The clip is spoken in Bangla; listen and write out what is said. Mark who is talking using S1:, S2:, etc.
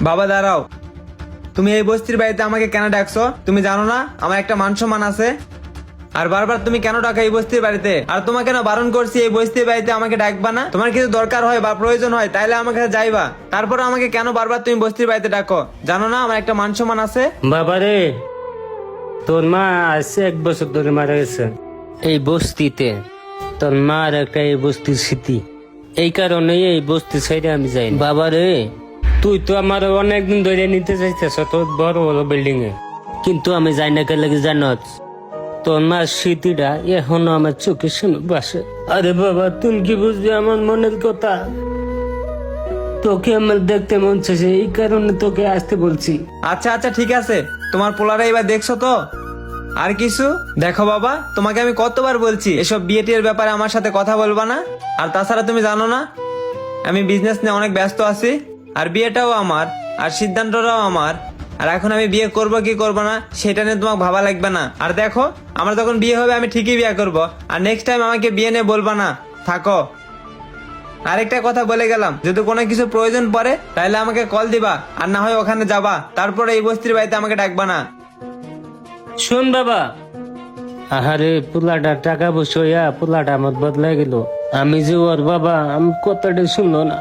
S1: বাবা দাঁড়াও, তুমি এই বস্তির বাড়িতে আমাকে কেন ডাকছো? তুমি জানো না আমার একটা মান সম্মান আছে? আর বারবার তুমি কেন ডাকা এই বস্তির বাড়িতে? আর তোমাকে কেন বারণ করছি এই বস্তির বাড়িতে আমাকে ডাকবা না? তোমার কিছু দরকার হয় বা প্রয়োজন হয় তাইলে আমার কাছে যাইবা, তারপর আমাকে কেন বারবার তুমি বস্তির বাড়িতে ডাকো? জানো না আমার একটা মান সম্মান আছে?
S2: বাবারে, তোর মা আজ 1 বছর ধরে মারা গেছে এই বস্তিতে। তোর মার একটা এই বস্তির স্মৃতি, এই কারণে এই বস্তি ছেড়ে আমি যাই। বাবারে, তুই তো আমার অনেকদিন ধরে নিতে চাইতেছ তোর বড় বড় বিল্ডিং এ, কিন্তু আমি যাই না কেন লাগে জানত? তোর মার স্মৃতিটা এখনো আমার চোখের সামনে বাসে। আরে বাবা, তুমি কি বুঝবি আমার মনের কথা? তোকে আমার দেখতে মন চাইছে, এই কারণে তোকে আসতে বলছি।
S1: আচ্ছা আচ্ছা ঠিক আছে, তোমার পোলারা এবার দেখছো তো? আর কিছু দেখো বাবা, তোমাকে আমি কতবার বলছি এসব বিয়ে টিয়ের ব্যাপারে আমার সাথে কথা বলবা না। আর তাছাড়া তুমি জানো না আমি বিজনেস নিয়ে অনেক ব্যস্ত আছি, আর বিয়েটাও আমার, আর সিদ্ধান্তটাও আমার। আর এখন আমি বিয়ে করব কি করব না সেটা নিয়ে তোমাকে ভাবা লাগবে না। আর দেখো, আমার যখন বিয়ে হবে আমি ঠিকই বিয়ে করব, আর নেক্সট টাইম আমাকে বিয়ে নিয়ে বলবা না। থাকো। আরেকটা কথা বলে গেলাম, যদি কোনো কিছু প্রয়োজন পড়ে তাহলে আমাকে কল দিবা, আর না হয় ওখানে যাবা, তারপরে এই বস্তির বাড়িতে আমাকে ডাকবা না।
S2: শোন বাবা, আহারে পোলাটা টাকা পয়সা পোলাটা আমার বদলাই গেল। আমি যে ওর বাবা, আমি কথাটা শুনলো না।